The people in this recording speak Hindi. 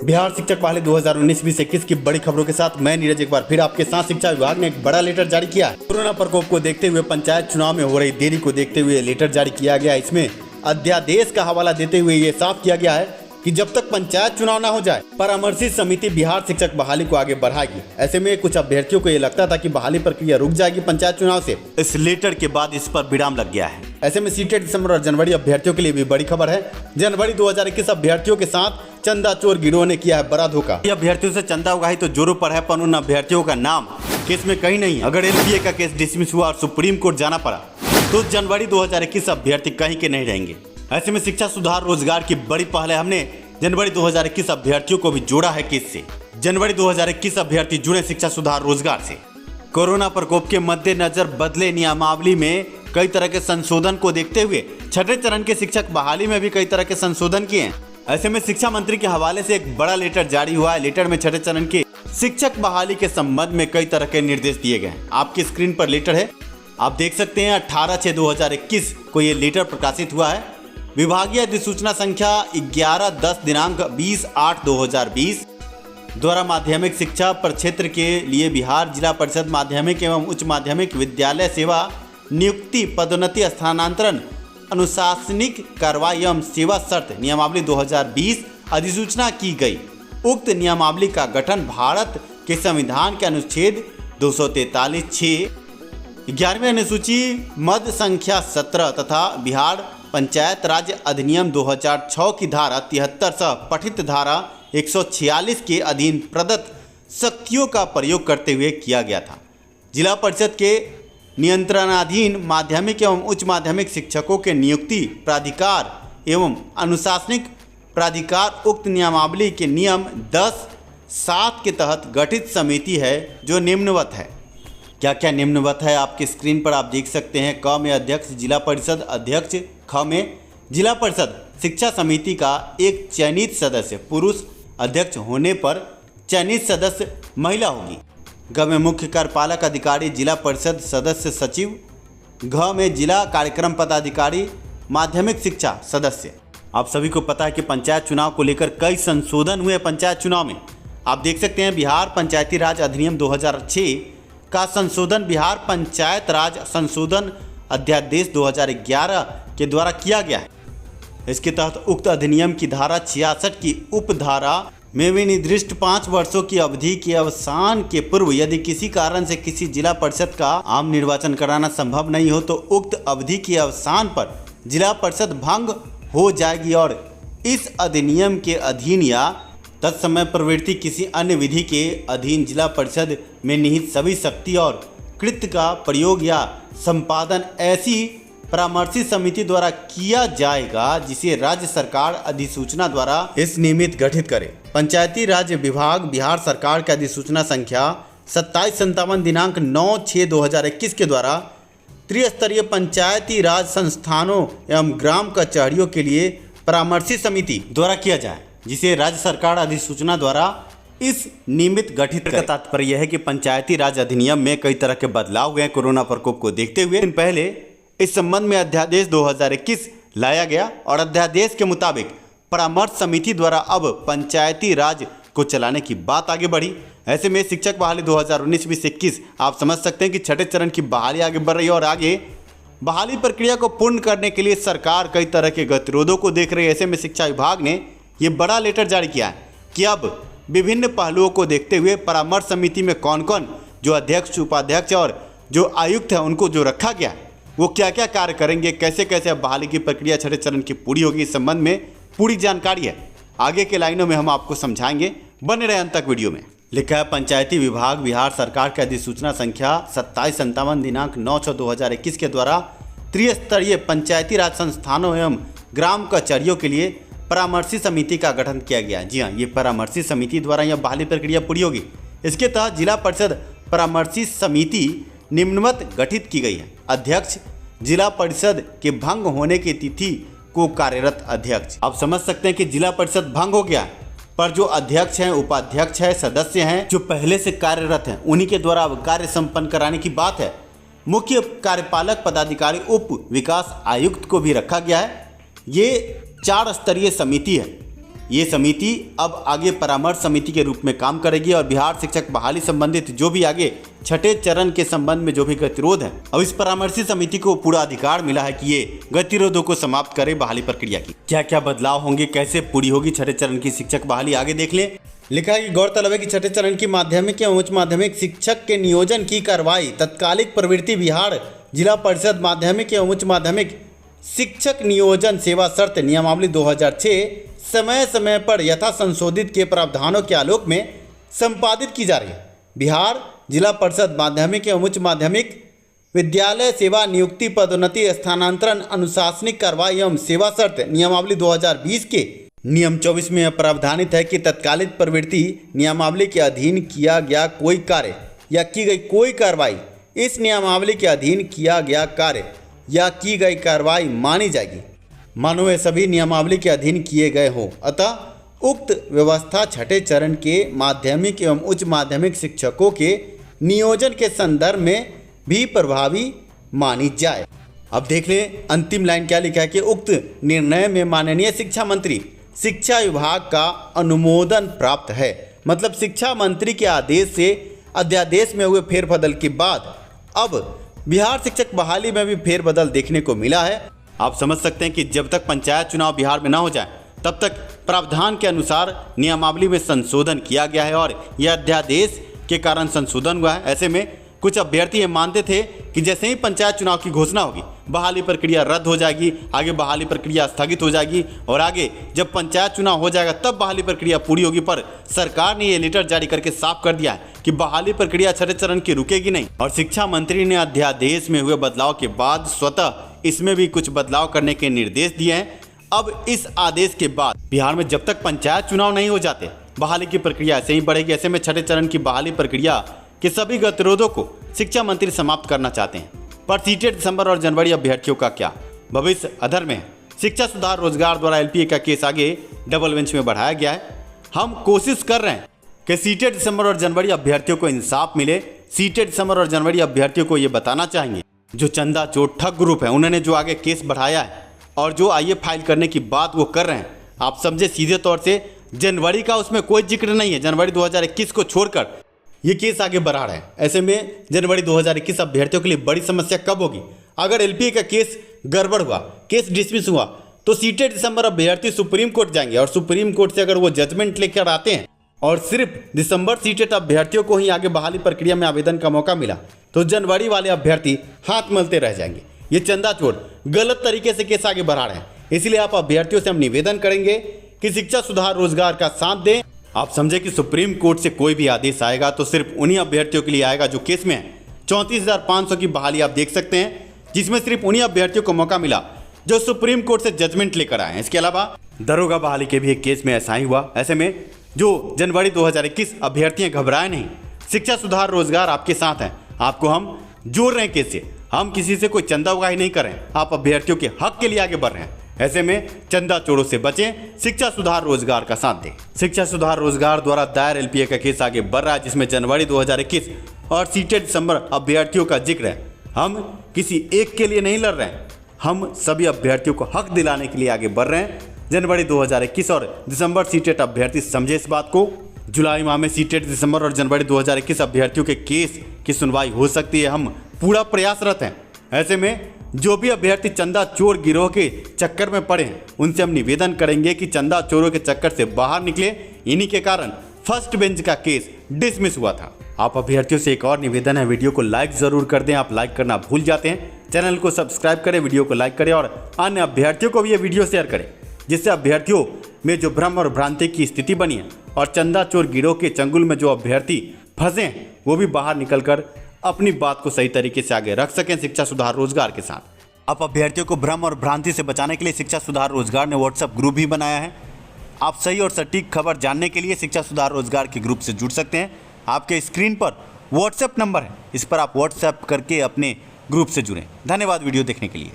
बिहार शिक्षक बहाली 2019-2021 की बड़ी खबरों के साथ मैं नीरज एक बार फिर आपके साथ। शिक्षा विभाग ने एक बड़ा लेटर जारी किया है। कोरोना प्रकोप को देखते हुए पंचायत चुनाव में हो रही देरी को देखते हुए लेटर जारी किया गया। इसमें अध्यादेश का हवाला देते हुए ये साफ किया गया है कि जब तक पंचायत चुनाव न हो जाए परामर्शित समिति बिहार शिक्षक बहाली को आगे बढ़ाएगी। ऐसे में कुछ अभ्यर्थियों को ये लगता था कि बहाली प्रक्रिया रुक जाएगी पंचायत चुनाव से। इस लेटर के बाद इस पर विराम लग गया है। ऐसे में सीटेट दिसंबर और जनवरी अभ्यर्थियों के लिए भी बड़ी खबर है। जनवरी 2021 अभ्यर्थियों के साथ चंदा चोर गिरोह ने किया है बड़ा धोखा। अभ्यर्थियों से चंदा उगाही तो जोरों पर है, पर उन अभ्यर्थियों का नाम केस में कहीं नहीं। अगर एलपीए का केस डिसमिस हुआ और सुप्रीम कोर्ट जाना पड़ा तो जनवरी 2021 अभ्यर्थी कहीं के नहीं रहेंगे। ऐसे में शिक्षा सुधार रोजगार की बड़ी पहल है। हमने जनवरी 2021 अभ्यर्थियों को भी जोड़ा है केस से। जनवरी 2021 अभ्यर्थी जुड़े शिक्षा सुधार रोजगार से। कोरोना प्रकोप के मद्देनजर बदले नियमावली में कई तरह के संशोधन को देखते हुए छठे चरण के शिक्षक बहाली में भी कई तरह के संशोधन किए हैं। ऐसे में शिक्षा मंत्री के हवाले से एक बड़ा लेटर जारी हुआ है। लेटर में छठे चरण के शिक्षक बहाली के संबंध में कई तरह के निर्देश दिए गए हैं। आपकी स्क्रीन पर लेटर है, आप देख सकते हैं। 18/6/2021 को ये लेटर प्रकाशित हुआ है। विभागीय अधिसूचना संख्या 11/10 दिनांक 20/8/2020 द्वारा माध्यमिक शिक्षा प्रक्षेत्र के लिए बिहार जिला परिषद माध्यमिक एवं उच्च माध्यमिक विद्यालय सेवा नियुक्ति पदोन्नति स्थानांतरण अनुशासनिक कार्रवाई एवं सेवा शर्त नियमावली 2020 अधिसूचना की गई। उक्त नियमावली का गठन भारत के संविधान के अनुच्छेद 243(6) 11वीं अनुसूची मद संख्या 17 तथा बिहार पंचायत राज अधिनियम 2006 की धारा 73 सह पठित धारा 146 के अधीन प्रदत्त शक्तियों का प्रयोग करते हुए किया गया था। जिला परिषद के नियंत्रणाधीन माध्यमिक एवं उच्च माध्यमिक शिक्षकों के नियुक्ति प्राधिकार एवं अनुशासनिक प्राधिकार उक्त नियमावली के नियम 10(7) के तहत गठित समिति है जो निम्नवत है। क्या क्या निम्नवत है आपकी स्क्रीन पर आप देख सकते हैं। क में अध्यक्ष जिला परिषद अध्यक्ष। ख में जिला परिषद शिक्षा समिति का एक चयनित सदस्य पुरुष अध्यक्ष होने पर चयनित सदस्य महिला होगी। ग में मुख्य कार्यपालक अधिकारी जिला परिषद सदस्य सचिव। घ में जिला कार्यक्रम पदाधिकारी माध्यमिक शिक्षा सदस्य। आप सभी को पता है कि पंचायत चुनाव को लेकर कई संशोधन हुए पंचायत चुनाव में। आप देख सकते हैं बिहार पंचायती राज अधिनियम 2006 का संशोधन बिहार पंचायत राज संशोधन अध्यादेश 2011 के द्वारा किया गया है। इसके तहत उक्त अधिनियम की धारा 66 की उपधारा में विनिर्दिष्ट 5 वर्षों की अवधि के अवसान के पूर्व यदि किसी कारण से किसी जिला परिषद का आम निर्वाचन कराना संभव नहीं हो तो उक्त अवधि के अवसान पर जिला परिषद भंग हो जाएगी और इस अधिनियम के अधीन या तत्समय प्रवृत्ति किसी अन्य विधि के अधीन जिला परिषद में निहित सभी शक्ति और कृत्य का प्रयोग या संपादन ऐसी परामर्शी समिति द्वारा किया जाएगा जिसे राज्य सरकार अधिसूचना द्वारा इस निमित्त गठित करे। पंचायती राज विभाग बिहार सरकार की अधिसूचना संख्या 2757 दिनांक 9/6/2021 के द्वारा त्रिस्तरीय पंचायती राज संस्थानों एवं ग्राम कचहरियों के लिए परामर्शी समिति द्वारा किया जाए जिसे राज्य सरकार अधिसूचना द्वारा इस निमित्त गठित का तात्पर्य यह है कि पंचायती राज अधिनियम में कई तरह के बदलाव हुए कोरोना प्रकोप को देखते हुए। दिन पहले इस संबंध में अध्यादेश 2021 लाया गया और अध्यादेश के मुताबिक परामर्श समिति द्वारा अब पंचायती राज को चलाने की बात आगे बढ़ी। ऐसे में शिक्षक बहाली 2019-2021 आप समझ सकते हैं कि छठे चरण की बहाली आगे बढ़ रही है और आगे बहाली प्रक्रिया को पूर्ण करने के लिए सरकार कई तरह के गतिरोधों को देख रही है। ऐसे में शिक्षा विभाग ने ये बड़ा लेटर जारी किया है कि अब विभिन्न पहलुओं को देखते हुए परामर्श समिति में कौन कौन जो अध्यक्ष उपाध्यक्ष और जो आयुक्त है उनको जो रखा गया वो क्या क्या कार्य करेंगे, कैसे कैसे अब बहाली की प्रक्रिया छठे चरण की पूरी होगी, इस संबंध में पूरी जानकारी है। आगे के लाइनों में हम आपको समझाएंगे, बने रहे अंत तक वीडियो में। लिखा है पंचायती विभाग बिहार सरकार की अधिसूचना संख्या 2757 दिनांक 9/6/2021 के द्वारा त्रिस्तरीय पंचायती राज संस्थानों एवं ग्राम कचहरियों के लिए परामर्शी समिति का गठन किया गया। जी हाँ, ये परामर्शी समिति द्वारा यह बहाली प्रक्रिया पूरी होगी। इसके तहत जिला परिषद परामर्शी समिति निम्नवत गठित की गई है। अध्यक्ष जिला परिषद के भंग होने की तिथि को कार्यरत अध्यक्ष। आप समझ सकते हैं कि जिला परिषद भंग हो गया पर जो अध्यक्ष हैं, उपाध्यक्ष हैं, सदस्य हैं जो पहले से कार्यरत हैं उन्हीं के द्वारा अब कार्य संपन्न कराने की बात है। मुख्य कार्यपालक पदाधिकारी उप विकास आयुक्त को भी रखा गया है। ये 4 स्तरीय समिति है। ये समिति अब आगे परामर्श समिति के रूप में काम करेगी और बिहार शिक्षक बहाली संबंधित जो भी आगे छठे चरण के संबंध में जो भी गतिरोध है, अब इस परामर्शी समिति को पूरा अधिकार मिला है कि ये गतिरोधों को समाप्त करे बहाली प्रक्रिया की। क्या क्या बदलाव होंगे, कैसे पूरी होगी छठे चरण की शिक्षक बहाली, आगे देख लें। लिखा है कि गौरतलब है कि छठे चरण की माध्यमिक एवं उच्च माध्यमिक शिक्षक के नियोजन की कार्रवाई तत्कालिक प्रवृत्ति बिहार जिला परिषद माध्यमिक एवं उच्च माध्यमिक शिक्षक नियोजन सेवा शर्त नियमावली 2006 समय समय पर यथा संशोधित के प्रावधानों के आलोक में संपादित की जा रही है। बिहार जिला परिषद माध्यमिक एवं उच्च माध्यमिक विद्यालय सेवा नियुक्ति पदोन्नति स्थानांतरण अनुशासनिक कार्रवाई एवं सेवा शर्त नियमावली 2020 के नियम 24 में प्रावधानित है कि तत्कालिक प्रवृत्ति नियमावली के अधीन किया गया कोई कार्य या की गई कोई कार्रवाई इस नियमावली के अधीन किया गया कार्य या की गई कार्रवाई मानी जाएगी, मानो वे सभी नियमावली के अधीन किए गए हों। अतः उक्त व्यवस्था छठे चरण के माध्यमिक एवं उच्च माध्यमिक शिक्षकों के नियोजन के संदर्भ में भी प्रभावी मानी जाए। अब देख लें अंतिम लाइन क्या लिखा है कि उक्त निर्णय में माननीय शिक्षा मंत्री शिक्षा विभाग का अनुमोदन प्राप्त है। मतलब शिक्षा मंत्री के आदेश से अध्यादेश में हुए फेरबदल के बाद अब बिहार शिक्षक बहाली में भी फेरबदल देखने को मिला है। आप समझ सकते हैं कि जब तक पंचायत चुनाव बिहार में ना हो जाए तब तक प्रावधान के अनुसार नियमावली में संशोधन किया गया है और यह अध्यादेश के कारण संशोधन हुआ है। ऐसे में कुछ अभ्यर्थी ये मानते थे कि जैसे ही पंचायत चुनाव की घोषणा होगी बहाली प्रक्रिया रद्द हो जाएगी, आगे बहाली प्रक्रिया स्थगित हो जाएगी और आगे जब पंचायत चुनाव हो जाएगा तब बहाली प्रक्रिया पूरी होगी। पर सरकार ने ये लेटर जारी करके साफ कर दिया है कि बहाली प्रक्रिया छठे चरण की रुकेगी नहीं। और शिक्षा मंत्री ने अध्यादेश में हुए बदलाव के बाद स्वतः इसमें भी कुछ बदलाव करने के निर्देश दिए हैं। अब इस आदेश के बाद बिहार में जब तक पंचायत चुनाव नहीं हो जाते बहाली की प्रक्रिया ऐसे ही बढ़ेगी। ऐसे में छठे चरण की बहाली प्रक्रिया के सभी गतिरोधों को शिक्षा मंत्री समाप्त करना चाहते हैं। पर सीटेट दिसंबर और जनवरी अभ्यर्थियों का क्या भविष्य अधर में है। शिक्षा सुधार रोजगार द्वारा एलपीए का केस आगे डबल बेंच में बढ़ाया गया है। हम कोशिश कर रहे हैं कि सीटेट दिसंबर और जनवरी अभ्यर्थियों को इंसाफ मिले। सीटेट दिसंबर और जनवरी अभ्यर्थियों को ये बताना चाहेंगे जो चंदा चोर ठग ग्रुप है उन्होंने जो आगे केस बढ़ाया है और जो आईए फाइल करने की बात वो कर रहे हैं, आप समझे सीधे तौर से जनवरी का उसमें कोई जिक्र नहीं है। जनवरी 2021 को छोड़कर ये केस आगे बढ़ा रहे हैं। ऐसे में जनवरी 2021 अभ्यर्थियों के लिए बड़ी समस्या कब होगी। अगर एलपीए का केस गड़बड़ हुआ, केस डिसमिस हुआ तो सीटेट दिसंबर अभ्यर्थी सुप्रीम कोर्ट जाएंगे और सुप्रीम कोर्ट से अगर वो जजमेंट लेकर आते हैं और सिर्फ दिसंबर सीटेट अभ्यर्थियों को ही आगे बहाली प्रक्रिया में आवेदन का मौका मिला तो जनवरी वाले अभ्यर्थी हाथ मलते रह जाएंगे। ये चंदा चोर गलत तरीके से केस आगे बढ़ा रहे हैं। इसलिए आप अभ्यर्थियों से हम निवेदन करेंगे कि शिक्षा सुधार रोजगार का साथ दें। आप समझे कि सुप्रीम कोर्ट से कोई भी आदेश आएगा तो सिर्फ उन्हीं अभ्यर्थियों के लिए आएगा जो केस में है। 34,500 की बहाली आप देख सकते हैं जिसमें सिर्फ उन्हीं अभ्यर्थियों को मौका मिला जो सुप्रीम कोर्ट से जजमेंट लेकर आए हैं। इसके अलावा दरोगा बहाली के भी एक केस में ऐसा ही हुआ। ऐसे में जो जनवरी 2021 अभ्यर्थियां घबराए नहीं, शिक्षा सुधार रोजगार आपके साथ है। आपको हम जोड़ रहे हैं केस से, हम किसी से कोई चंदा उगाही नहीं कर रहे हैं, आप अभ्यर्थियों के हक के लिए आगे बढ़ रहे हैं। ऐसे में चंदा चोरों से बचें, शिक्षा सुधार रोजगार का साथ दें। शिक्षा सुधार रोजगार द्वारा दायर एलपीए का केस आगे बढ़ रहा है जिसमें जनवरी 2021 और सीटेट दिसंबर अभ्यर्थियों का जिक्र है। हम किसी एक के लिए नहीं लड़ रहे हैं, हम सभी अभ्यर्थियों को हक दिलाने के लिए आगे बढ़ रहे हैं। जनवरी 2021 और दिसंबर सीटेट अभ्यर्थी समझे इस बात को। जुलाई माह में सीटेट दिसंबर और जनवरी 2021 अभ्यर्थियों के केस की सुनवाई हो सकती है। हम पूरा प्रयासरत हैं। ऐसे में जो भी अभ्यर्थी चंदा चोर गिरोह के चक्कर में पड़े हैं उनसे हम निवेदन करेंगे कि चंदा चोरों के चक्कर से बाहर निकले। इन्हीं के कारण फर्स्ट बेंच का केस डिसमिस हुआ था। आप अभ्यर्थियों से एक और निवेदन है, वीडियो को लाइक जरूर कर दें। आप लाइक करना भूल जाते हैं। चैनल को सब्सक्राइब करें, वीडियो को लाइक करें और अन्य अभ्यर्थियों को भी ये वीडियो शेयर करें जिससे अभ्यर्थियों में जो भ्रम और भ्रांति की स्थिति बनी है और चंदा चोर गिरोह के चंगुल में जो अभ्यर्थी फंसे हैं वो भी बाहर निकलकर अपनी बात को सही तरीके से आगे रख सकें शिक्षा सुधार रोजगार के साथ। आप अभ्यर्थियों को भ्रम और भ्रांति से बचाने के लिए शिक्षा सुधार रोजगार ने व्हाट्सएप ग्रुप भी बनाया है। आप सही और सटीक खबर जानने के लिए शिक्षा सुधार रोजगार के ग्रुप से जुड़ सकते हैं। आपके स्क्रीन पर व्हाट्सएप नंबर है, इस पर आप व्हाट्सएप करके अपने ग्रुप से जुड़ें। धन्यवाद वीडियो देखने के लिए।